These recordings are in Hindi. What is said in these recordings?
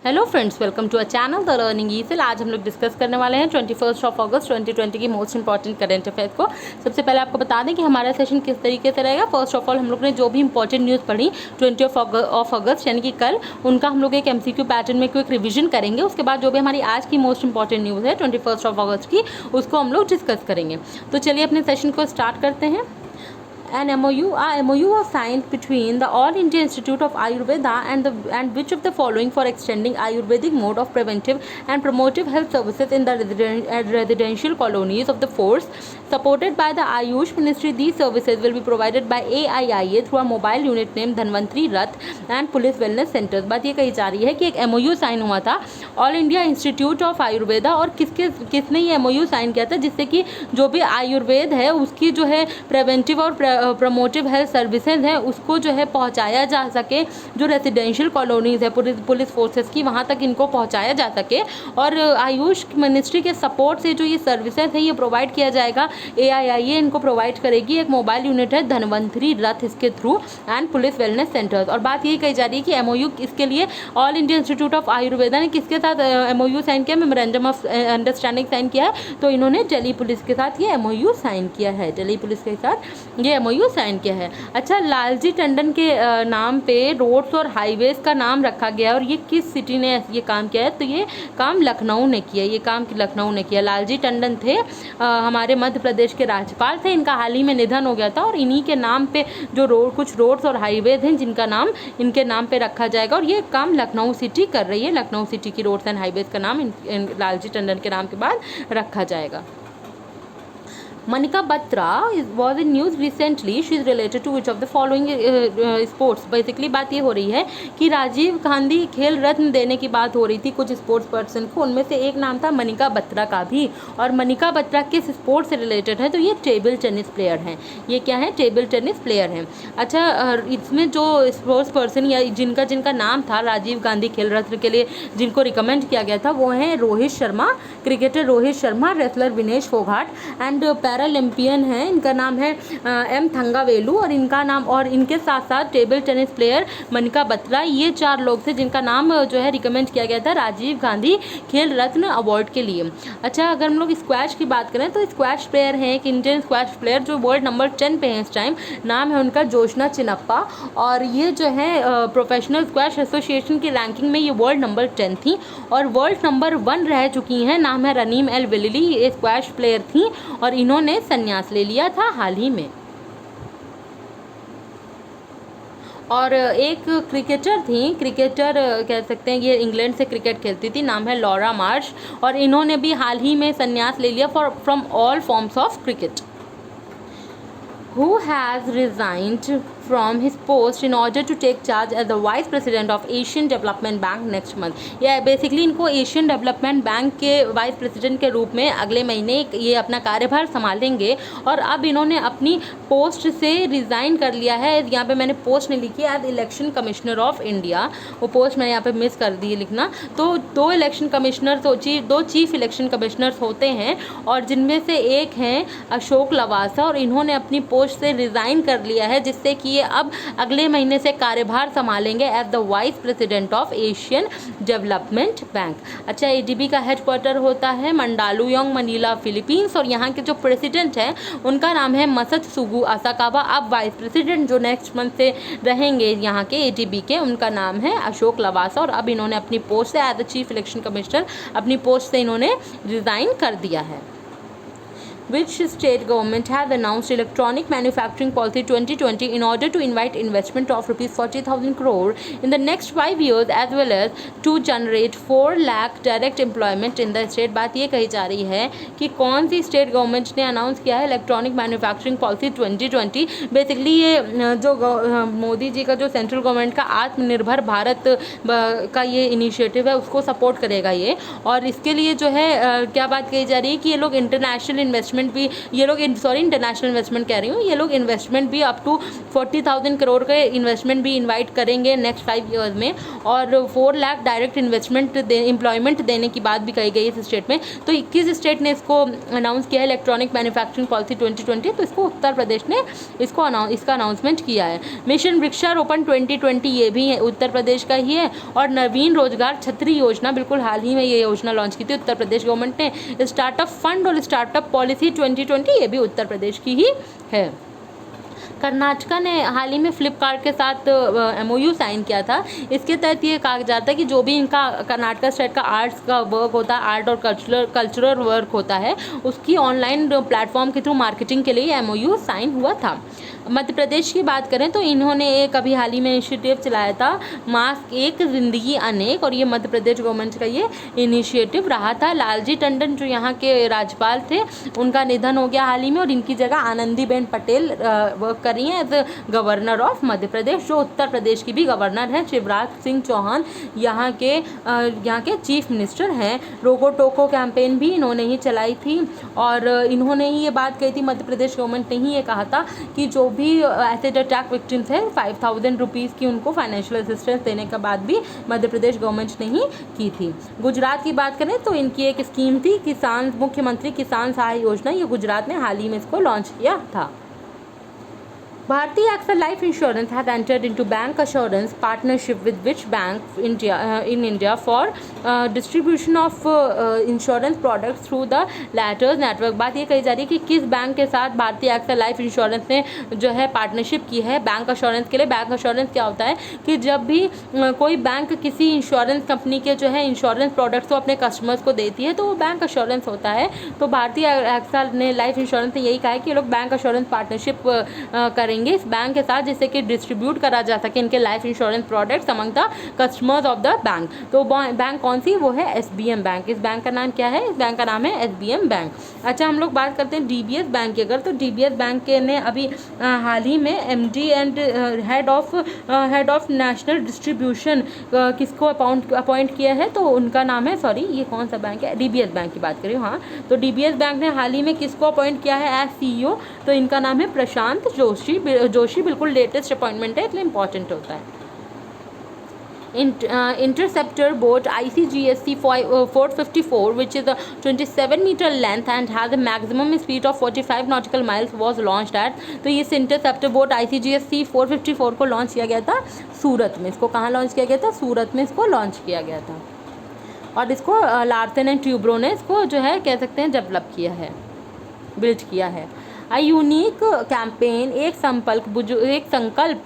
Hello friends, welcome to a channel the learning ईसेल। आज हम लोग डिस्कस करने वाले हैं 21 अगस्त 2020 की मोस्ट इंपॉर्टेंट करंट अफेयर्स को। सबसे पहले आपको बता दें कि हमारा सेशन किस तरीके से रहेगा। फर्स्ट ऑफ ऑल हम लोग ने जो भी इंपॉर्टेंट न्यूज़ पढ़ी 20 अगस्त यानी कि कल, उनका हम लोग एक MCQ पैटर्न में क्विक रिविजन करेंगे। उसके बाद जो भी हमारी आज की मोस्ट इंपॉर्टेंट न्यूज़ है 21 अगस्त की, उसको हम लोग डिस्कस करेंगे। तो चलिए अपने सेशन को स्टार्ट करते हैं। An MOU was signed between the All India Institute of Ayurveda and which of the following for extending Ayurvedic mode of preventive and promotive health services in the residential colonies of the force supported by the Ayush Ministry. These services will be provided by AIIA through a mobile unit named Dhanvantri Rath and Police Wellness Centers। बात ये कही जा रही है कि एक MOU साइन हुआ था all India institute of Ayurveda, और किसने ये MOU साइन किया था जिससे कि जो भी आयुर्वेद है उसकी जो है प्रिवेंटिव और प्रमोटिव हेल्थ सर्विसेज हैं उसको जो है पहुंचाया जा सके। जो रेसिडेंशियल कॉलोनीज़ है पुलिस फोर्सेस की, वहां तक इनको पहुंचाया जा सके। और आयुष मिनिस्ट्री के सपोर्ट से जो ये सर्विसेज है ये प्रोवाइड किया जाएगा। AIIA इनको प्रोवाइड करेगी। एक मोबाइल यूनिट है धनवंतरी रथ इसके through and police wellness centres. और बात यही कही जा रही है कि MOU इसके लिए all India institute of Ayurveda ने किसके साथ MOU साइन किया, मेमोरेंडम ऑफ अंडरस्टैंडिंग साइन किया है। तो इन्होंने दिल्ली पुलिस के साथ ये MOU साइन किया है। दिल्ली पुलिस के साथ ये MOU साइन किया है। अच्छा, लालजी टंडन के नाम पे रोड्स और हाईवेज का नाम रखा गया है, और ये किस सिटी ने ये काम किया है? तो ये काम लखनऊ ने किया। ये काम लखनऊ ने किया। लालजी टंडन थे हमारे मध्य प्रदेश के राज्यपाल थे। इनका हाल ही में निधन हो गया था, और इन्हीं के नाम पे जो कुछ रोड्स और हाईवेज हैं जिनका नाम इनके नाम पे रखा जाएगा, और ये काम लखनऊ सिटी कर रही है। लखनऊ सिटी की रोड्स एंड हाईवेज का नाम लालजी टंडन के नाम के बाद रखा जाएगा। Manika Batra was in news recently. She is related to which of the following sports? Basically बात ये हो रही है कि राजीव गांधी खेल रत्न देने की बात हो रही थी कुछ स्पोर्ट्स पर्सन को। उनमें से एक नाम था मनिका बत्रा का भी। और मनिका बत्रा किस स्पोर्ट से रिलेटेड है? तो ये टेबल टेनिस प्लेयर हैं। ये क्या है? टेबल टेनिस प्लेयर हैं। अच्छा, इसमें जो स्पोर्ट्स पर्सन या जिनका नाम था राजीव गांधी खेल रत्न के लिए जिनको रिकमेंड किया गया था वो हैं Rohit Sharma, cricketer Rohit Sharma, wrestler Vinesh Phogat and Paralympian है, इनका नाम है M थंगावेलू। और इनका नाम, और इनके साथ साथ table tennis player Manika Batra, ये 4 लोग थे जिनका नाम जो है रिकमेंड किया गया था राजीव गांधी खेल रत्न अवार्ड के लिए। अच्छा, अगर हम लोग स्क्वैश की बात करें तो स्क्वैश प्लेयर हैं एक इंडियन स्क्वैश प्लेयर जो वर्ल्ड नंबर 10 पे हैं इस टाइम। नाम है उनका जोशना चिनप्पा, और ये जो है प्रोफेशनल स्क्वैश एसोसिएशन की रैंकिंग में ये वर्ल्ड नंबर 10 थी और वर्ल्ड नंबर 1 रह चुकी हैं। नाम है रनीम एल विलिली। ये स्क्वैश प्लेयर थी और इन्होंने संन्यास ले लिया था हाल ही में। और एक क्रिकेटर थी, क्रिकेटर कह सकते हैं, ये इंग्लैंड से क्रिकेट खेलती थी, नाम है लॉरा मार्श, और इन्होंने भी हाल ही में संन्यास ले लिया from all forms of cricket. Who has resigned from his post in order to take charge as the Vice President of Asian Development Bank next month? यह बेसिकली इनको एशियन डेवलपमेंट बैंक के वाइस प्रेसिडेंट के रूप में अगले महीने ये अपना कार्यभार संभालेंगे। और अब इन्होंने अपनी पोस्ट से रिज़ाइन कर लिया है। यहाँ पे मैंने पोस्ट नहीं लिखी as election commissioner of India, वो पोस्ट मैंने यहाँ पे मिस कर दी लिखना। तो 2 election commissioner, 2 chief election commissioners होते हैं, और जिनमें से एक हैं अशोक लवासा, और इन्होंने अपनी पोस्ट से रिज़ाइन कर लिया है जिससे कि ये अब अगले महीने से कार्यभार संभालेंगे as the vice president of Asian Development Bank. अच्छा, ADB का हेडक्वार्टर होता है मंडालुयोंग, मनीला, फिलीपींस, और यहाँ के जो प्रेसिडेंट हैं उनका नाम है मसत्सुगु असाकावा। अब वाइस प्रेसिडेंट जो नेक्स्ट मंथ से रहेंगे यहाँ के ADB के, उनका नाम है अशोक लवासा, और अब इन्होंने अपनी पोस्ट से as the chief election commissioner अपनी पोस्ट से इन्होंने रिज़ाइन कर दिया है। Which state government has announced electronic manufacturing policy 2020 in order to invite investment of ₹40,000 crore in the next 5 years as well as to generate 4 lakh direct employment in the state? बात ये कही जा रही है कि कौन सी स्टेट गवर्नमेंट ने अनाउंस किया है इलेक्ट्रॉनिक मैन्युफैक्चरिंग पॉलिसी 2020। बेसिकली ये जो मोदी जी का जो सेंट्रल गवर्नमेंट का आत्मनिर्भर भारत का ये इनिशिएटिव है उसको सपोर्ट करेगा ये। और इसके लिए जो है क्या बात कही जा रही है कि ये लोग इंटरनेशनल इन्वेस्टमेंट इन्वेस्टमेंट भी ये लोग इंटरनेशनल इन्वेस्टमेंट कह रही हूँ, ये लोग इन्वेस्टमेंट भी अप टू 40,000 करोड़ के इन्वेस्टमेंट भी इन्वाइट करेंगे नेक्स्ट 5 ईयर्स में, और 4 लाख डायरेक्ट इन्वेस्टमेंट एम्प्लॉयमेंट देने की बात भी कही गई इस स्टेट में। तो 21 स्टेट ने इसको अनाउंस किया है, इलेक्ट्रॉनिक मैन्युफैक्चरिंग पॉलिसी 2020, तो इसको उत्तर प्रदेश ने इसका अनाउंसमेंट किया है। मिशन वृक्षारोपण 2020 ये भी उत्तर प्रदेश का ही है, और नवीन रोजगार छतरी योजना बिल्कुल हाल ही में ये योजना लॉन्च की थी उत्तर प्रदेश गवर्नमेंट ने। स्टार्टअप फंड और स्टार्टअप पॉलिसी 2020 ये भी उत्तर प्रदेश की ही है। कर्नाटका ने हाल ही में फ्लिपकार्ट के साथ MOU साइन किया था। इसके तहत ये कहा जाता है कि जो भी इनका कर्नाटका स्टेट का आर्ट्स का वर्क होता है, आर्ट और कल्चरल वर्क होता है, उसकी ऑनलाइन प्लेटफॉर्म के थ्रू मार्केटिंग के लिए MOU साइन हुआ था। मध्य प्रदेश की बात करें तो इन्होंने एक अभी हाल ही में इनिशिएटिव चलाया था, मास्क एक ज़िंदगी अनेक, और ये मध्य प्रदेश गवर्नमेंट का ये इनिशिएटिव रहा था। लालजी टंडन जो यहाँ के राज्यपाल थे, उनका निधन हो गया हाल ही में, और इनकी जगह आनंदीबेन पटेल वर्क कर रही हैं as governor of Madhya Pradesh. जो उत्तर प्रदेश की भी गवर्नर हैं शिवराज सिंह चौहान, यहाँ के चीफ मिनिस्टर हैं। रोको टोको कैंपेन भी इन्होंने ही चलाई थी, और इन्होंने ही ये बात कही थी, मध्य प्रदेश गवर्नमेंट ने ही ये कहा था कि जो भी एसिड अटैक विक्टिम्स हैं 5,000 रुपीज़ की उनको फाइनेंशियल असिस्टेंस देने के बाद भी मध्य प्रदेश गवर्नमेंट ने ही की थी। गुजरात की बात करें तो इनकी एक स्कीम थी मुख्यमंत्री किसान सहाय योजना, ये गुजरात ने हाल ही में इसको लॉन्च किया था। Bharti AXA Life Insurance has entered into bank assurance partnership with which bank in India for distribution of insurance products through the letters network। बात ये कही जा रही है कि किस बैंक के साथ भारतीय एक्सा लाइफ इंश्योरेंस ने जो है पार्टनरशिप की है बैंक अश्योरेंस के लिए। बैंक अश्योरेंस क्या होता है कि जब भी कोई बैंक किसी इंश्योरेंस कंपनी के जो है इंश्योरेंस प्रोडक्ट्स को अपने कस्टमर्स को देती है तो वो बैंक अश्योरेंस होता है। तो भारतीय एक्सा ने लाइफ इंश्योरेंस ने यही कहा है कि ये लोग बैंक अश्योरेंस पार्टनरशिप करेंगे इस बैंक के साथ, जिससे कि डिस्ट्रीब्यूट करा जा सके इनके life insurance products among the customers of the bank. तो बैंक कौन सी, वो है SBM बैंक। इस बैंक का नाम क्या है, इस बैंक का नाम है SBM बैंक। अच्छा, हम लोग बात करते हैं DBS बैंक की। अगर तो DBS बैंक के ने अभी हाल ही में MD and head of national distribution किसको अपॉइंट किया है, तो उनका नाम है, सॉरी ये कौन सा बैंक है, DBS बैंक की बात करें। हाँ, तो DBS बैंक ने हाल ही में किसको अपॉइंट किया है एज CEO, तो इनका नाम है प्रशांत जोशी। बिल्कुल लेटेस्ट अपॉइंटमेंट है, इसलिए इंपॉर्टेंट होता है। Interceptor boat ICGSC 454, which is a 27-meter length and has a maximum speed of 45 nautical miles, was launched at। तो ये इंटरसेप्टर बोट ICGSC 454 को लॉन्च किया गया था सूरत में। इसको कहाँ लॉन्च किया गया था, सूरत में इसको लॉन्च किया गया था, और इसको लार्सन एंड ट्यूब्रो ने इसको जो है कह सकते हैं डेवलप किया है, बिल्ड किया है। A unique campaign, एक संकल्प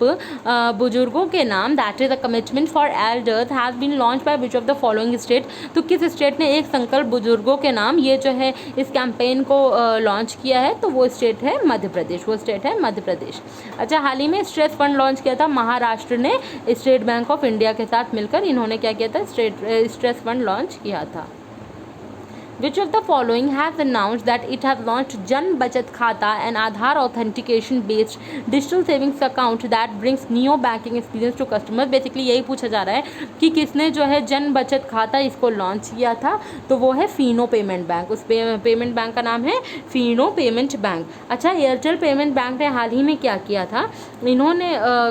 बुजुर्गों के नाम, that is a commitment for elders, has been launched by which of the following state। तो किस स्टेट ने एक संकल्प बुजुर्गों के नाम ये जो है इस कैंपेन को लॉन्च किया है, तो वो स्टेट है मध्य प्रदेश, वो स्टेट है मध्य प्रदेश। अच्छा, हाल ही में स्ट्रेस फंड लॉन्च किया था महाराष्ट्र ने स्टेट बैंक ऑफ इंडिया के साथ मिलकर, इन्होंने क्या किया था, स्ट्रेस फंड लॉन्च किया था। Which of the following has announced that it has launched Jan Bachat Khata, an Aadhaar authentication based digital savings account that brings neo banking experience to customers। Basically यही पूछा जा रहा है कि किसने जो है जन बचत खाता इसको लॉन्च किया था, तो वो है फीनो पेमेंट बैंक। उस पेमेंट बैंक का नाम है फीनो पेमेंट बैंक। अच्छा, एयरटेल पेमेंट बैंक ने हाल ही में क्या किया था, इन्होंने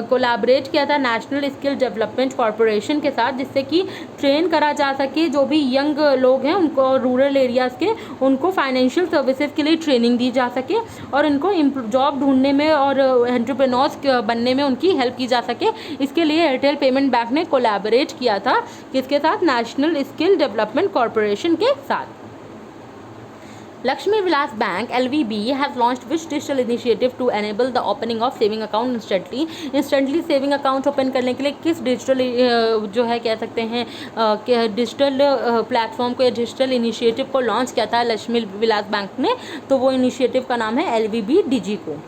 कोलैबोरेट किया था नेशनल स्किल डेवलपमेंट कॉरपोरेशन के साथ, जिससे कि ट्रेन करा जा सके जो भी यंग लोग हैं उनको, रूरल एरियाज़ के, उनको फाइनेंशियल सर्विसेज के लिए ट्रेनिंग दी जा सके और उनको जॉब ढूंढने में और एंटरप्रेन्योर्स बनने में उनकी हेल्प की जा सके। इसके लिए एयरटेल पेमेंट बैंक ने कोलैबोरेट किया था किसके साथ, नेशनल स्किल डेवलपमेंट कॉरपोरेशन के साथ। Lakshmi Vilas Bank LVB has launched which digital initiative to enable the opening of saving account instantly। Instantly saving account open करने के लिए किस डिजिटल जो है कह सकते हैं डिजिटल प्लेटफॉर्म को या डिजिटल इनिशिएटिव को लॉन्च किया था लक्ष्मी विलास बैंक ने, तो वो इनिशिएटिव का नाम है LVB Digico।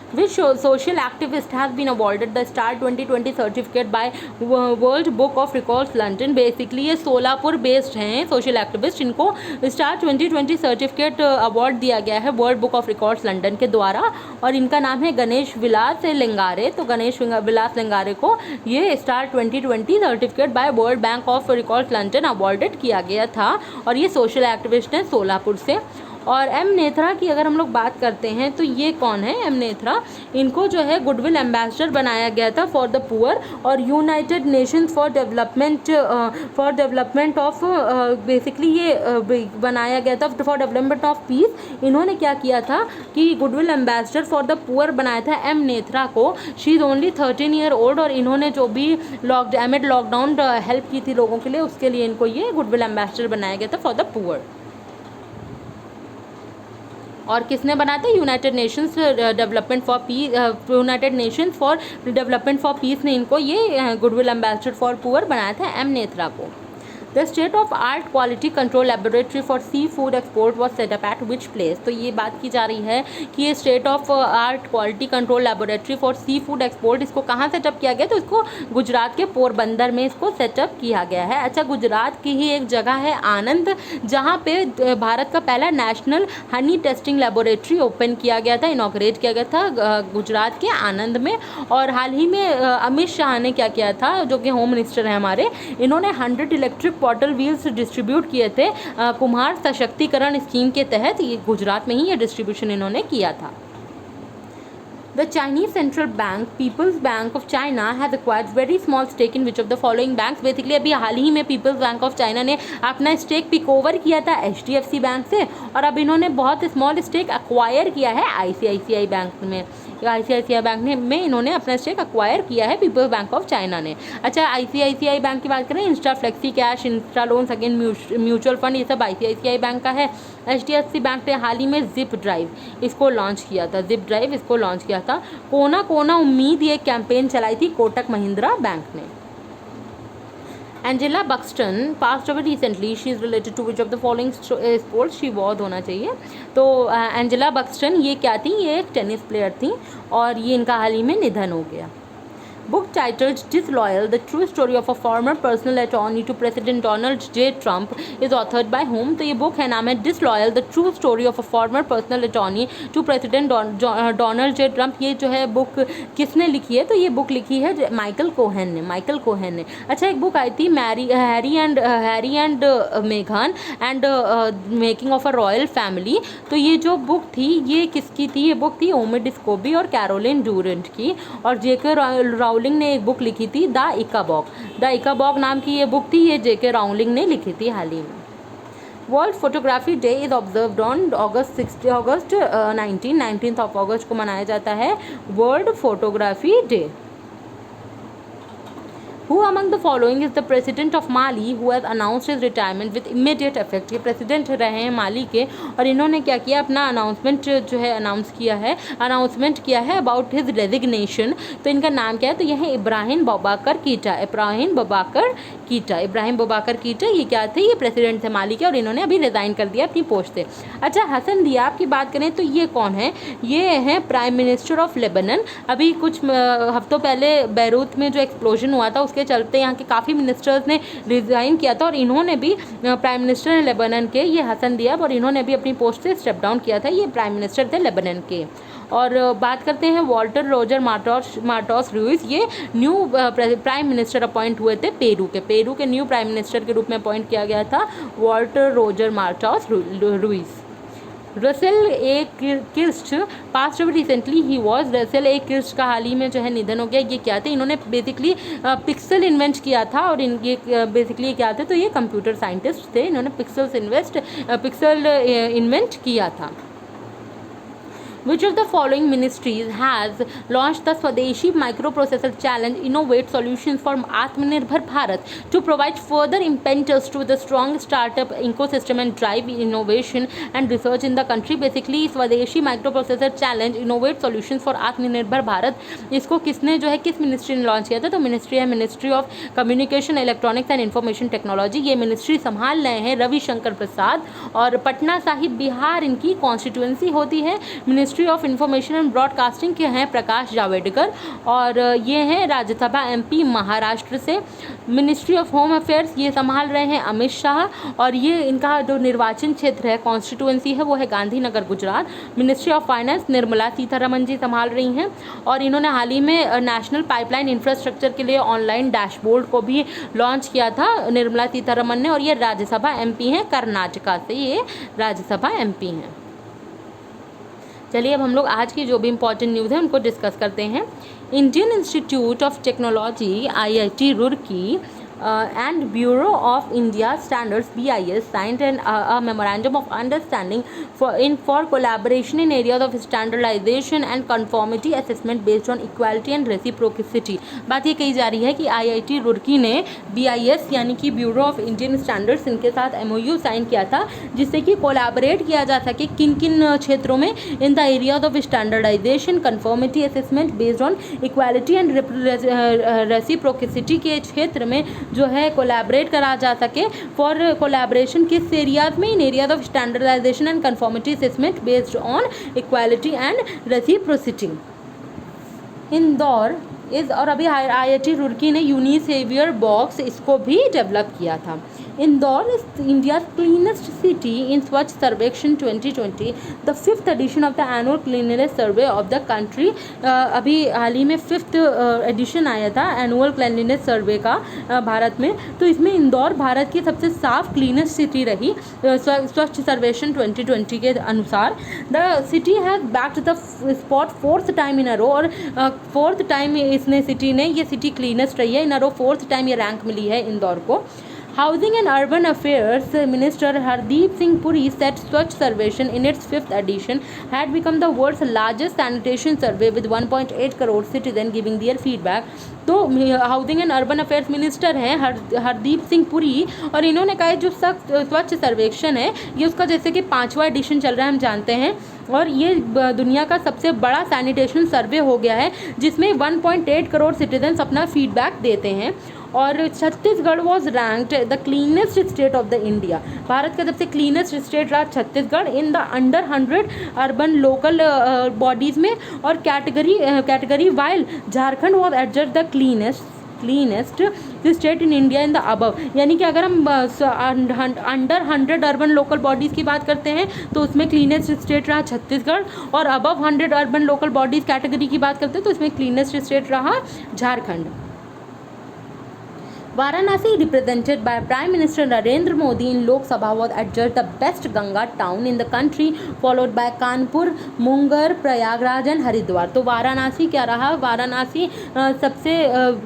Which social activist has been awarded the Star 2020 certificate by World Book of Records London। Basically ये सोलापुर बेस्ड हैं सोशल एक्टिविस्ट, इनको स्टार 2020 सर्टिफिकेट अवार्ड दिया गया है world book of records London के द्वारा, और इनका नाम है गणेश विलास लिंगारे। तो गणेश विलास लिंगारे को ये star 2020 certificate bye world bank of records London awarded किया गया था, और ये सोशल एक्टिविस्ट हैं सोलापुर से। और एम नेथरा की अगर हम लोग बात करते हैं तो ये कौन है एम नेथरा, इनको जो है गुडविल एम्बेसडर बनाया गया था फॉर द पुअर और United Nations for development of basically ये बनाया गया था फॉर डेवलपमेंट ऑफ पीस। इन्होंने क्या किया था कि goodwill ambassador for the poor बनाया था एम नेथरा को। She is only 13 year old और इन्होंने जो भी एमिड लॉकडाउन हेल्प की थी लोगों के लिए, उसके लिए इनको ये गुडविल एम्बेसडर बनाया गया था फॉर द पुअर। और किसने बनाया था, United Nations development for piece, United Nations for development for piece ने इनको ये गुडविल एम्बेसडर फॉर पुअर बनाया था एम नेथरा को। The state of art quality control laboratory for sea food export was set up at which place. तो ये बात की जा रही है कि ये state of art quality control laboratory for sea food export, इसको कहाँ सेटअप किया गया, तो इसको गुजरात के पोरबंदर में इसको सेटअप किया गया है। अच्छा, गुजरात की ही एक जगह है आनंद, जहाँ पे भारत का पहला national Honey testing laboratory open किया गया था, इनॉग्रेट किया गया था गुजरात के आनंद में। और हाल ही में अमित शाह ने क्या किया था, जो कि होम मिनिस्टर हैं हमारे, इन्होंने 100 इलेक्ट्रिक पॉर्टल व्हील्स डिस्ट्रीब्यूट किए थे कुम्हार सशक्तिकरण स्कीम के तहत। ये गुजरात में ही ये डिस्ट्रीब्यूशन इन्होंने किया था। The Chinese Central Bank, People's Bank of China has acquired very small stake in which of the following banks। Basically अभी हाल ही में पीपल्स बैंक ऑफ चाइना ने अपना स्टेक पिक ओवर किया था HDFC बैंक से, और अब इन्होंने बहुत स्मॉल स्टेक अक्वायर किया है ICICI बैंक में। ICICI बैंक में इन्होंने अपना स्टेक अक्वायर किया है पीपल्स बैंक ऑफ चाइना ने। अच्छा, ICICI बैंक की बात करें, Insta flexi cash, Insta loans, again mutual fund, ये सब ICICI बैंक का है। HDFC बैंक ने हाल ही में जिप ड्राइव इसको लॉन्च किया था, जिप ड्राइव इसको लॉन्च किया था। कोना कोना उम्मीद ये कैंपेन चलाई थी कोटक महिंद्रा बैंक ने। Angela Buxton passed away recently, she is related to which of the following sports, she was होना चाहिए। तो एंजेला बक्सटन ये क्या थी, ये एक टेनिस प्लेयर थी और ये इनका हाल ही में निधन हो गया। Book titled Disloyal: The True Story of a Former Personal Attorney to President Donald J. Trump is authored by whom? तो ये बुक है, नाम है Disloyal: The True Story of a Former Personal Attorney to President Donald J. Trump। ये जो है बुक किसने लिखी है, तो ये बुक लिखी है माइकल कोहेन ने, माइकल कोहेन ने। अच्छा, एक बुक आई थी हैरी एंड मेघन and making of a royal family. तो ये जो बुक थी ये किसकी थी, ये बुक थी ओमिड स्कोबी और कैरोलिन ड्यूरेंट की। और जेके राउलिंग ने एक बुक लिखी थी द इकाबॉग नाम की ये बुक थी, ये जेके राउलिंग ने लिखी थी हाल ही में। World photography day is observed on August 19 of अगस्त को मनाया जाता है world photography day. Who among the following is the president of Mali who has announced his retirement with immediate effect? ये प्रेसिडेंट रहे हैं माली के और इन्होंने क्या किया, अपना अनाउंसमेंट जो है अनाउंसमेंट किया है अबाउट हिज रेजिग्नेशन। तो इनका नाम क्या है, तो यह है इब्राहिम बबाकर कीटा। ये क्या थे, ये प्रेसिडेंट थे माली के और इन्होंने अभी रिज़ाइन कर दिया अपनी पोस्ट से। अच्छा, हसन दियाब की बात करें तो ये कौन है, ये हैं प्राइम मिनिस्टर ऑफ लेबनन। अभी कुछ हफ्तों पहले बैरूत में जो एक्सप्लोजन हुआ था उसके चलते यहाँ के काफ़ी मिनिस्टर्स ने रिज़ाइन किया था और इन्होंने भी, प्राइम मिनिस्टर हैं लेबनन के ये हसन दियाब, और इन्होंने भी अपनी पोस्ट से स्टेप डाउन किया था। ये प्राइम मिनिस्टर थे लेबनन के। और बात करते हैं वॉल्टर रोजर मार्टोस रूइस, ये न्यू प्राइम मिनिस्टर अपॉइंट हुए थे पेरू के न्यू प्राइम मिनिस्टर के रूप में अपॉइंट किया गया था Walter Roger Martos Ruiz. Russell A Kirst passed away recently, he was Russell A Kirst का हाल ही में जो है निधन हो गया। ये क्या थे, इन्होंने बेसिकली पिक्सल इन्वेंट किया था और ये बेसिकली क्या थे, तो ये कंप्यूटर साइंटिस्ट थे, इन्होंने पिक्सल इन्वेंट किया था। Which of the following ministries has launched the Swadeshi Microprocessor Challenge Innovate Solutions for Atmanirbhar Bharat to provide further impetus to the strong startup ecosystem and drive innovation and research in the country? Basically Swadeshi Microprocessor Challenge Innovate Solutions for Atmanirbhar Bharat, इसको किसने जो है किस मिनिस्ट्री ने लॉन्च किया था, तो मिनिस्ट्री है ministry of communication electronics and information technology. ये मिनिस्ट्री संभाल रहे हैं रविशंकर प्रसाद और पटना साहिब बिहार इनकी कॉन्स्टिट्यूएंसी होती है। Ministry ministry of information and broadcasting के हैं प्रकाश जावड़ेकर, और ये हैं राज्यसभा MP महाराष्ट्र से। मिनिस्ट्री ऑफ होम अफेयर्स ये संभाल रहे हैं अमित शाह, और ये इनका जो निर्वाचन क्षेत्र है, कॉन्स्टिट्यूएंसी है, वो है Gandhinagar Gujarat. Ministry of finance Nirmala Sitharaman ji संभाल रही हैं, और इन्होंने हाल ही में नेशनल पाइपलाइन इंफ्रास्ट्रक्चर के लिए ऑनलाइन डैशबोर्ड को भी लॉन्च किया था निर्मला सीतारमण ने, और ये राज्यसभा MP हैं कर्नाटका से, ये राज्यसभा MP हैं। चलिए अब हम लोग आज की जो भी इम्पोर्टेंट न्यूज़ है उनको डिस्कस करते हैं। Indian institute of technology IIT Roorkee and Bureau of India Standards BIS signed a memorandum of understanding for collaboration in areas of standardization and conformity assessment based on equality and reciprocity। बात ये कही जा रही है कि IIT रुड़की ने BIS यानी कि ब्यूरो ऑफ इंडियन स्टैंडर्ड्स इनके साथ MOU साइन किया था, जिससे कि कोलैबोरेट किया जा सके किन किन क्षेत्रों में, in the areas of standardisation, conformity assessment based on equality and reciprocity के क्षेत्र में जो है कोलैबोरेट करा जा सके। फॉर कोलैबोरेशन किस एरियाज में, in areas of standardisation and conformity assessment based on equality and reciprocity. Indore और अभी IIT रुड़की ने यूनिसेवियर बॉक्स इसको भी डेवलप किया था। Indore is India cleanest city in Swachh Survekshan 2020, the 5th edition of the annual cleanliness survey of the country. अभी हाल ही में 5th एडिशन आया था एनुअल क्लीननेस सर्वे का भारत में, तो इसमें इंदौर भारत की सबसे साफ क्लीनेस्ट सिटी रही स्वच्छ सर्वेक्षण 2020 के अनुसार। The city has bagged the spot 4th time in a row, और 4th टाइम इसने सिटी ने ये सिटी क्लीनेस्ट रही है इन अ रो, 4th टाइम ये रैंक मिली है इंदौर को। Housing and Urban Affairs Minister Hardeep Singh Puri said Swachh Sarvekhan in its 5th edition had become the world's largest sanitation survey with 1.8 crore citizens giving their feedback। तो housing and urban affairs minister हैं हरदीप सिंह पुरी, और इन्होंने कहा जो स्वच्छ सर्वेक्षण है ये उसका जैसे कि 5वां एडिशन चल रहा है हम जानते हैं, और ये दुनिया का सबसे बड़ा सैनिटेशन सर्वे हो गया है जिसमें 1.8 करोड़ सिटीजन्स अपना फीडबैक देते हैं। और Chhattisgarh was ranked the cleanest state of the India, Bharat का सबसे क्लीनेस्ट स्टेट रहा Chhattisgarh in the under 100 urban local bodies में, और category while Jharkhand was adjust the cleanest state in India in the above. यानी कि अगर हम अंडर 100 अर्बन लोकल बॉडीज़ की बात करते हैं तो उसमें क्लीनेस्ट स्टेट रहा छत्तीसगढ़, और above 100 urban local bodies category की बात करते हैं तो उसमें क्लीनेस्ट स्टेट रहा Jharkhand. Varanasi, represented by Prime Minister Narendra Modi in Lok Sabha, was adjudged the best Ganga town in the country, followed by Kanpur, Mungar, Prayagraj and Haridwar। तो वाराणसी क्या रहा, वाराणसी सबसे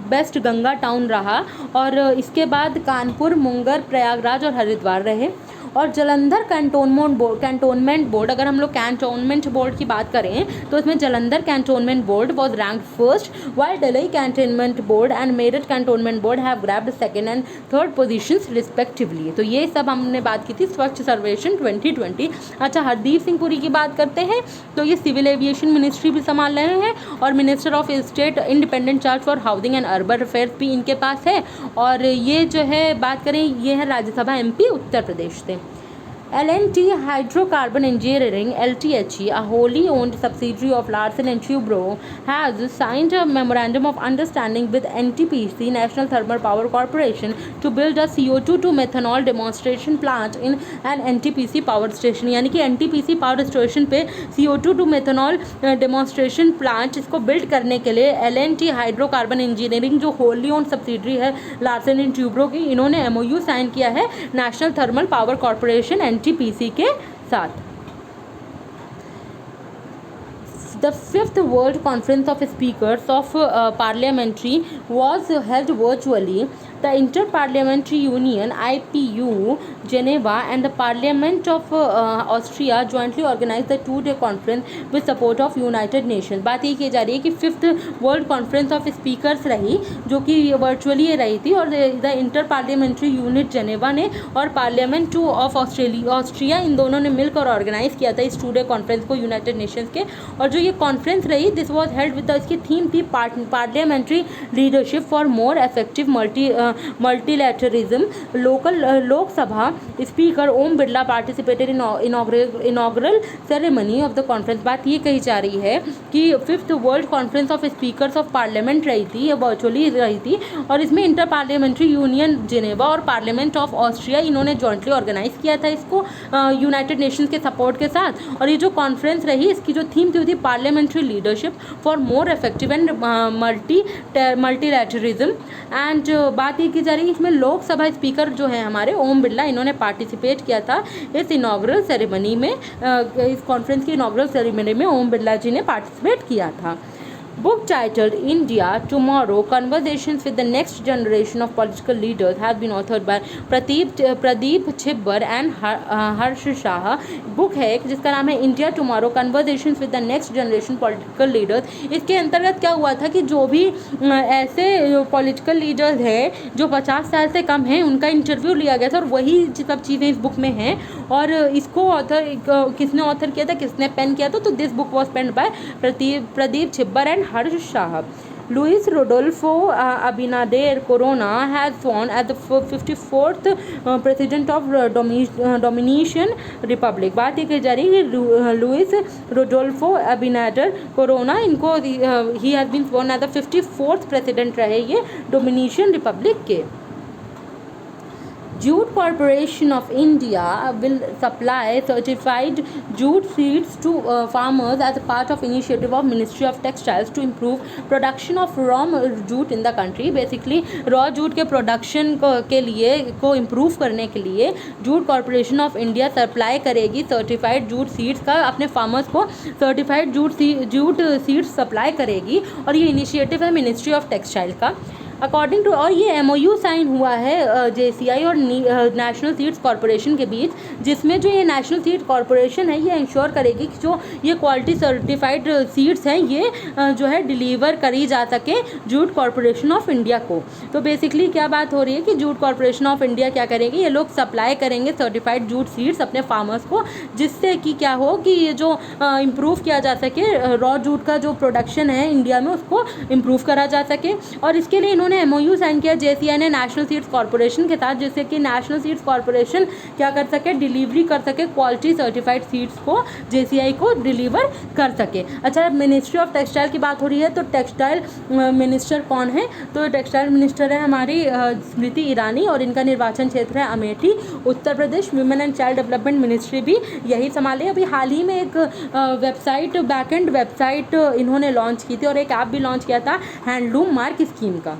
बेस्ट गंगा टाउन रहा, और इसके बाद कानपुर, मुंगर, प्रयागराज और हरिद्वार रहे। और जलंधर कैंटोनमेंट बोर्ड, अगर हम लोग कैंटोनमेंट बोर्ड की बात करें तो इसमें Jalandhar cantonment board was rank first, while Delhi cantonment board and Meerut cantonment board have grabbed 2nd and 3rd positions respectively. तो ये सब हमने बात की थी स्वच्छ सर्वेक्षण 2020। अच्छा, हरदीप सिंह पुरी की बात करते हैं तो ये सिविल एविएशन मिनिस्ट्री भी संभाल रहे हैं, और minister of state independent charge for housing and urban affairs भी इनके पास है। और ये जो है बात करें, ये है राज्यसभा MP उत्तर प्रदेश से। L&T Hydrocarbon Engineering LTHE, a wholly owned subsidiary of Larsen & Toubro, has signed a memorandum of understanding with NTPC National Thermal Power Corporation to build a CO2 to methanol demonstration plant in an NTPC power station। यानी कि NTPC पावर स्टेशन पे CO2 to methanol demonstration plant इसको बिल्ड करने के लिए L&T हाइड्रोकार्बन इंजीनियरिंग जो होली ओन्ड सब्सिडरी है लार्सन एंड ट्यूब्रो की, इन्होंने MOU साइन किया है national thermal power corporation NTPC के साथ। The 5th World Conference of Speakers of Parliamentary was held virtually. The Interparliamentary Union IPU Geneva and the Parliament of Austria jointly organized the 2-day conference with support of United Nations। बात ये की जा रही है कि 5th World Conference of Speakers रही जो कि वर्चुअली रही थी, और the inter parliamentary unit Geneva ने और पार्लियामेंट ऑफ ऑस्ट्रिया इन दोनों ने मिलकर ऑर्गेनाइज किया था इस 2-day कॉन्फ्रेंस को यूनाइटेड नेशंस के। और जो ये कॉन्फ्रेंस रही दिस वॉज हेल्ड विद इसकी थीम थी parliamentary leadership for more effective multilateralism. Lok Sabha speaker Om Birla participated in inaugural ceremony of the conference. बात ये कही जा रही है कि 5th world conference of speakers of parliament रही थी, ये वर्चुअली रही थी, और इसमें इंटर पार्लियामेंट्री यूनियन जिनेवा और पार्लियामेंट ऑफ ऑस्ट्रिया इन्होंने जॉइंटली ऑर्गेनाइज किया था इसको यूनाइटेड नेशंस के सपोर्ट के साथ। और ये जो कॉन्फ्रेंस रही, इसकी जो थीम थी parliamentary leadership for more effective and multilateralism. And बात ये की जा रही है इसमें लोकसभा स्पीकर जो है हमारे ओम बिरला, इन्होंने पार्टिसिपेट किया था इस इनॉग्रल सेरेमनी में। इस कॉन्फ्रेंस की इनॉग्रल सेरेमनी में ओम बिरला जी ने पार्टिसिपेट किया था। Book titled India Tomorrow: Conversations with the Next Generation of Political Leaders has been authored by Pradeep Chhibber and Harsh Shah. Book है एक जिसका नाम है India tomorrow conversations with the next generation political leaders. इसके अंतर्गत क्या हुआ था कि जो भी ऐसे पॉलिटिकल लीडर्स हैं जो 50 साल से कम हैं, उनका इंटरव्यू लिया गया था और वही सब चीज़ें इस बुक में हैं। और इसको किसने ऑथर किया था, किसने पेन किया था, तो this book was penned by Pradeep Chhibber and Harsh Shah. Luis Rodolfo Abinader Corona has sworn as the 54th president of Dominican Republic। बात ये कही जा रही है कि लुइस रोडोल्फो अबिनाडर कोरोना, इनको ही has been sworn as the 54th president रहे ये डोमिनिशियन रिपब्लिक के। Jute Corporation of India will supply certified jute seeds to farmers as a part of initiative of Ministry of Textiles to improve production of raw jute in the country। Basically raw jute के production के लिए को improve करने के लिए jute corporation of India supply करेगी सर्टिफाइड जूट सीड्स का, अपने फार्मर्स को सर्टिफाइड जूट सीड्स सप्लाई करेगी। और ये इनिशिएटिव है मिनिस्ट्री ऑफ टेक्सटाइल का अकॉर्डिंग टू। और ये MOU साइन हुआ है JCI और नेशनल सीड्स कॉरपोरेशन के बीच, जिसमें जो ये नेशनल सीड कॉरपोरेशन है ये इंश्योर करेगी कि जो ये क्वालिटी सर्टिफाइड सीड्स हैं ये जो है डिलीवर करी जा सके जूट कॉरपोरेशन ऑफ इंडिया को। तो बेसिकली क्या बात हो रही है कि जूट कॉरपोरेशन ऑफ इंडिया क्या करेगी, ये लोग सप्लाई करेंगे सर्टिफाइड जूट सीड्स अपने फार्मर्स को, जिससे कि क्या हो कि ये जो इम्प्रूव किया जा सके रॉ जूट का जो प्रोडक्शन है इंडिया में उसको इम्प्रूव करा जा सके। और इसके लिए इन्होंने MOU साइन किया JCI ने नेशनल सीड्स कॉरपोरेशन के साथ, जिससे कि नेशनल सीड्स कॉरपोरेशन क्या कर सके, डिलीवरी कर सके क्वालिटी सर्टिफाइड सीड्स को JCI को डिलीवर कर सके। अच्छा, मिनिस्ट्री ऑफ टेक्सटाइल की बात हो रही है तो टेक्सटाइल मिनिस्टर कौन है, तो टेक्सटाइल मिनिस्टर है हमारी स्मृति ईरानी और इनका निर्वाचन क्षेत्र है Amethi Uttar Pradesh. Women and child development ministry भी यही संभाले। अभी हाल ही में एक वेबसाइट बैकएंड वेबसाइट इन्होंने लॉन्च की थी और एक ऐप भी लॉन्च किया था हैंडलूम मार्क स्कीम का।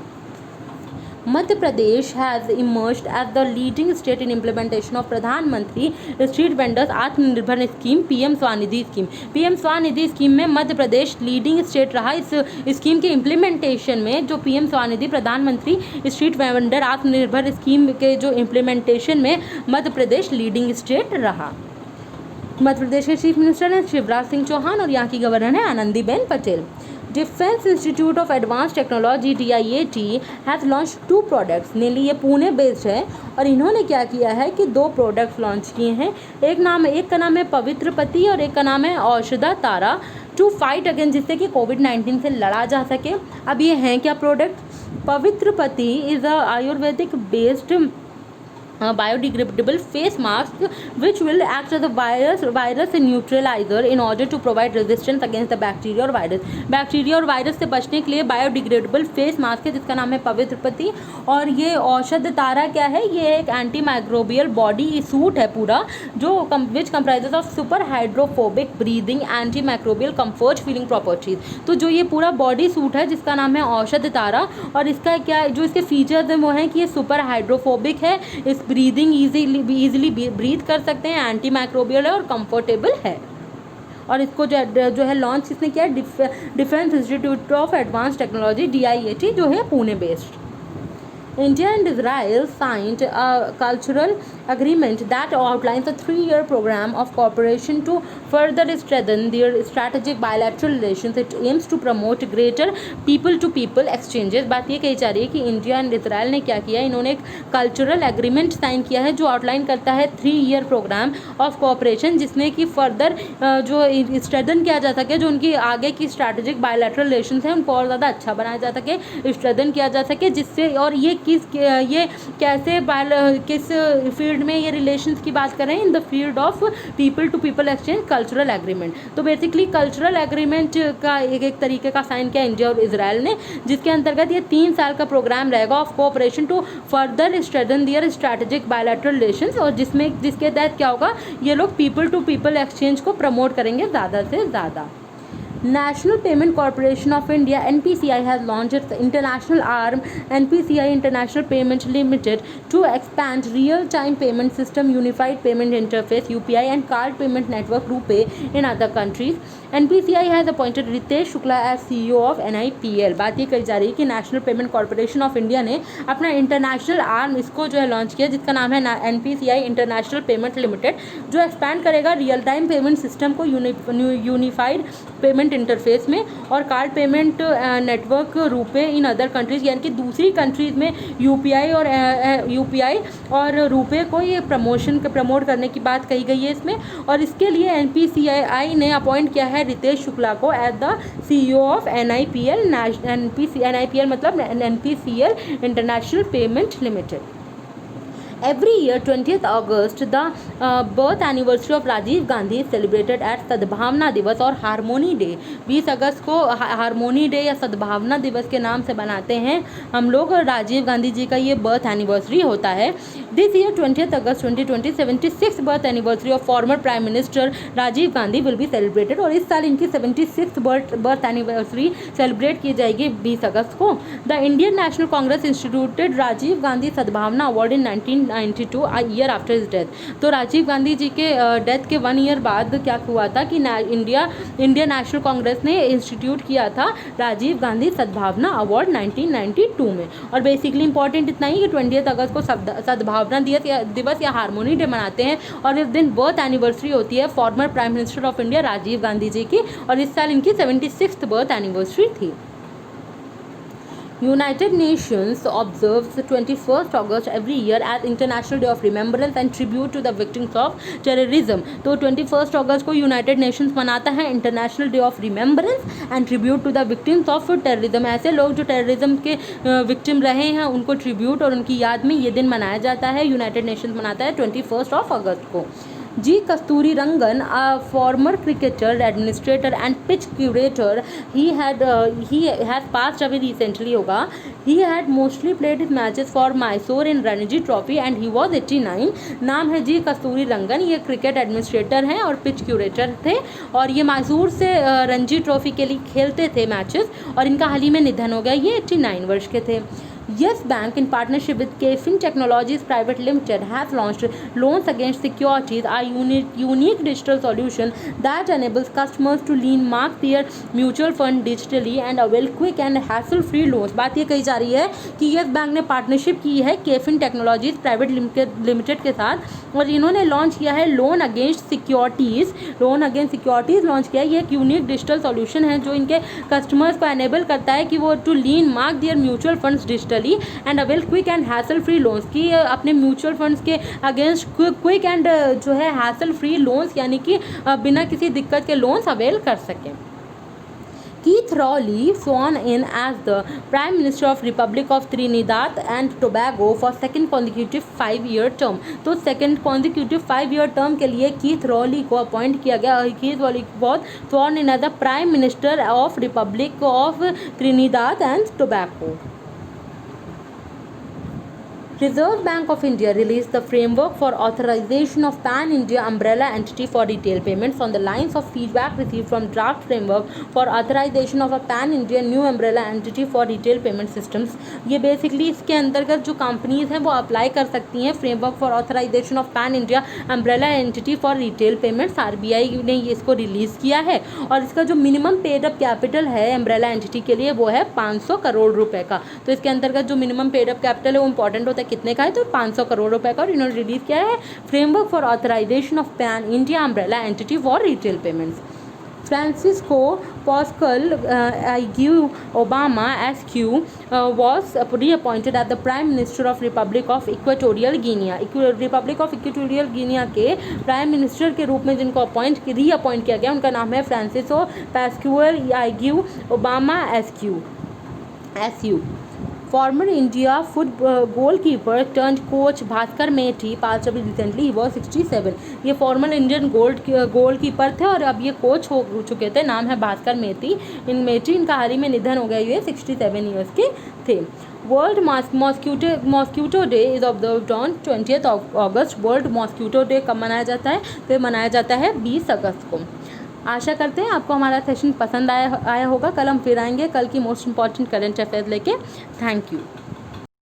Madhya Pradesh has emerged as the leading state in implementation of Pradhanmantri street vendors Atmanirbhar scheme PM SVANidhi scheme. PM SVANidhi scheme में मध्य प्रदेश लीडिंग स्टेट रहा। इस स्कीम के इम्प्लीमेंटेशन में जो PM स्वानिधि प्रधानमंत्री स्ट्रीट वेंडर आत्मनिर्भर स्कीम के जो इम्प्लीमेंटेशन में मध्य प्रदेश लीडिंग स्टेट रहा। मध्य प्रदेश के चीफ मिनिस्टर हैं शिवराज सिंह चौहान और यहाँ की गवर्नर हैं Anandiben Patel. Defence institute of advance technology DIAT has launch 2 products. नेली ये पुणे बेस्ड है और इन्होंने क्या किया है कि 2 प्रोडक्ट्स लॉन्च किए हैं। एक का नाम है पवित्र पति और एक का नाम है औषधा तारा टू फाइट अगेंस्ट, जिससे कि COVID-19 से लड़ा जा सके। अब ये हैं क्या प्रोडक्ट, पवित्र पति is a Ayurvedic based biodegradable face mask which will act as a virus neutralizer in order to provide resistance against the bacteria और virus। बैक्टीरिया और वायरस से बचने के लिए बायोडिग्रेडेबल फेस मास्क है जिसका नाम है पवित्र पति। और ये औषध तारा क्या है, ये एक एंटी माइक्रोबियल बॉडी सूट है पूरा, जो विच comprises of super hydrophobic breathing anti microbial comfort feeling properties. तो जो ये पूरा बॉडी सूट है जिसका नाम है औषध तारा, और इसका क्या जो इसके फीचर्स हैं वो हैं कि ये सुपर हाइड्रोफोबिक है, इस ब्रीदिंग ईजिली ब्रीथ कर सकते हैं, एंटी माइक्रोबियल है और कंफर्टेबल है। और इसको जो है लॉन्च किसने किया, defence institute of advance technology DIAT जो है Pune based. India and Israel signed a cultural agreement that outlines a 3-year program of cooperation to further strengthen their strategic bilateral relations. It aims to promote greater people to people exchanges. बात ये कही जा रही है कि इंडिया एंड इसराइल ने क्या किया, इन्होंने एक कल्चरल एग्रीमेंट साइन किया है जो आउटलाइन करता है 3-year प्रोग्राम ऑफ कोऑपरेशन, जिसमें कि फर्दर जो स्ट्रेंथन किया जा सके, जो उनकी आगे की स्ट्रैटेजिक बायलैटरल रिलेशंस हैं उनको और ज़्यादा अच्छा बनाया जा सके, स्ट्रेंथन किया जा सके, जिससे और ये कैसे किस फील्ड में ये रिलेशंस की बात कर रहे हैं, in the field of people to people exchange cultural agreement. तो बेसिकली कल्चरल एग्रीमेंट का एक तरीके का साइन किया इंडिया और इजराइल ने, जिसके अंतर्गत ये 3 साल का प्रोग्राम रहेगा of cooperation to further strengthen their strategic bilateral relations, और जिसके तहत क्या होगा, ये लोग पीपल टू पीपल एक्सचेंज को प्रमोट करेंगे ज़्यादा से ज़्यादा। National Payment Corporation of India (NPCI) has launched its international arm NPCI International Payment Limited to expand real-time payment system, Unified Payment Interface (UPI) and card payment network RuPay in other countries. NPCI has appointed Ritesh Shukla as CEO of NIPL. बात ये कही जा रही है कि national payment corporation of India ने अपना इंटरनेशनल आर्म इसको जो है लॉन्च किया, जिसका नाम है NPCI इंटरनेशनल पेमेंट लिमिटेड, जो एक्सपैंड करेगा रियल टाइम पेमेंट सिस्टम को यूनिफाइड पेमेंट इंटरफेस में और card payment network RuPay in other countries, यानी कि दूसरी कंट्रीज़ में यूपीआई और रूपे को ये प्रमोट करने की बात कही गई है इसमें। और इसके लिए एनपीसीआई ने अपॉइंट किया है रितेश शुक्ला को as the CEO of NIPL। NIPL मतलब NPCL international payment limited. Every year 20th August the birth anniversary of Rajiv Gandhi is celebrated at सद्भावना दिवस और हारमोनी डे। 20 अगस्त को हारमोनी डे या सद्भावना दिवस के नाम से बनाते हैं हम लोग। राजीव गांधी जी का ये बर्थ एनिवर्सरी होता है। This year 20th August 2020 76th birth anniversary of former prime minister Rajiv Gandhi will be celebrated. और इस साल इनकी 76th बर्थ एनिवर्सरी सेलिब्रेट की जाएगी 20 अगस्त को। The Indian National Congress instituted Rajiv Gandhi Sadbhavana award in 1992 year after his death. तो राजीव गांधी जी के डेथ के 1 ईयर बाद क्या हुआ था कि इंडियन नेशनल कांग्रेस ने इंस्टीट्यूट किया था राजीव गांधी सद्भावना अवार्ड 1992 में। और बेसिकली इंपॉर्टेंट इतना ही कि 20 अगस्त को सद्भावना दिवस या हारमोनी डे मनाते हैं और इस दिन बर्थ एनिवर्सरी होती है former prime minister of India Rajiv Gandhi ji की, और इस साल इनकी 76th बर्थ एनिवर्सरी थी। United Nations observes 21st August every year as International Day of Remembrance and Tribute to the Victims of Terrorism। तो 21st अगस्त को यूनाइटेड नेशंस मनाता है international day of remembrance and tribute to the victims of terrorism. ऐसे लोग जो टेररिज्म के विक्टिम रहे हैं उनको ट्रिब्यूट और उनकी याद में ये दिन मनाया जाता है। यूनाइटेड नेशंस मनाता है 21st अगस्त को। G. Kasturirangan, a former cricketer, administrator and pitch curator, he has passed away recently होगा। He had mostly played his matches for Mysore in Ranji Trophy and he was 89। नाम है जी कस्तूरी रंगन, ये क्रिकेट एडमिनिस्ट्रेटर हैं और पिच क्यूरेटर थे और ये मैसूर से रणजी ट्रॉफी के लिए खेलते थे मैचेस, और इनका हाल ही में निधन हो गया। ये 89 वर्ष के थे। Yes Bank, in partnership with KFin Technologies Private Limited, has launched loans against securities, a unique digital solution that enables customers to mark their mutual fund digitally and avail quick and hassle-free loans। बात ये कही जा रही है कि Yes Bank ने पार्टनरशिप की है KFin Technologies Private Limited के साथ और इन्होंने लॉन्च किया है लोन अगेंस्ट सिक्योरिटीज़ लॉन्च किया है। ये एक यूनिक डिजिटल सॉल्यूशन है जो इनके कस्टमर्स को एनेबल करता है कि वो to mark their mutual funds digitally and avail quick and hassle free loans, की अपने म्यूचुअल फंड्स के अगेंस्ट क्विक एंड जो है हैसल फ्री लोन्स यानी कि बिना किसी दिक्कत के लोन्स अवेल कर सकें। Keith Rowley sworn in as the Prime Minister of Republic of Trinidad and Tobago for second consecutive 5-year term। तो सेकेंड consecutive 5-year term के लिए कीथ रॉली को अपॉइंट किया गया। Keith really was sworn in as the Prime Minister of Republic of Trinidad and Tobago। Reserve Bank of India released the framework for authorization of pan-India umbrella entity for retail payments on the lines of feedback received from draft framework for authorization of a pan-India new umbrella entity for retail payment systems। ये बेसिकली इसके अंतर्गत जो कंपनीज हैं वो अप्लाई कर सकती हैं framework for authorisation of pan India umbrella entity for retail payments. RBI ने इसको रिलीज़ किया है और इसका जो मिनिमम पेड अप कैपिटल है अम्ब्रेला एंटिटी के लिए वो है 500 करोड़ रुपए का। तो इसके अंतर्गत जो मिनिमम पेड अप कैपिटल है वो इंपॉर्टेंट होता है कितने का है, तो 500 करोड़ रुपए का, और इन्होंने रिलीज किया है framework for authorisation of pan India umbrella entity for retail payments. Francisco Pascal Aguirre Obama SQ was reappointed as the Prime Minister of Republic of Equatorial Guinea। Republic of equatorial Guinea के प्राइम मिनिस्टर के रूप में जिनको रीअपॉइंट किया गया उनका नाम है फ्रांसिसो पैस्क्यूएल आइग्यू Obama SU। Former India goal keeper turn coach Bhaskar Maity पास अभी रिसेंटली ही वॉज 67। ये फॉर्मर इंडियन गोल कीपर थे और अब ये कोच हो चुके थे। नाम है भास्कर मेठी। इनका हाल ही में निधन हो गया, ये 67 ईयर्स के थे। World mosquito day is observed on 20th August. World mosquito day कब मनाया जाता है, तो मनाया जाता है 20 अगस्त को। आशा करते हैं आपको हमारा सेशन पसंद आया होगा। कल हम फिर आएंगे कल की मोस्ट इंपॉर्टेंट करंट अफेयर्स लेके। Thank you.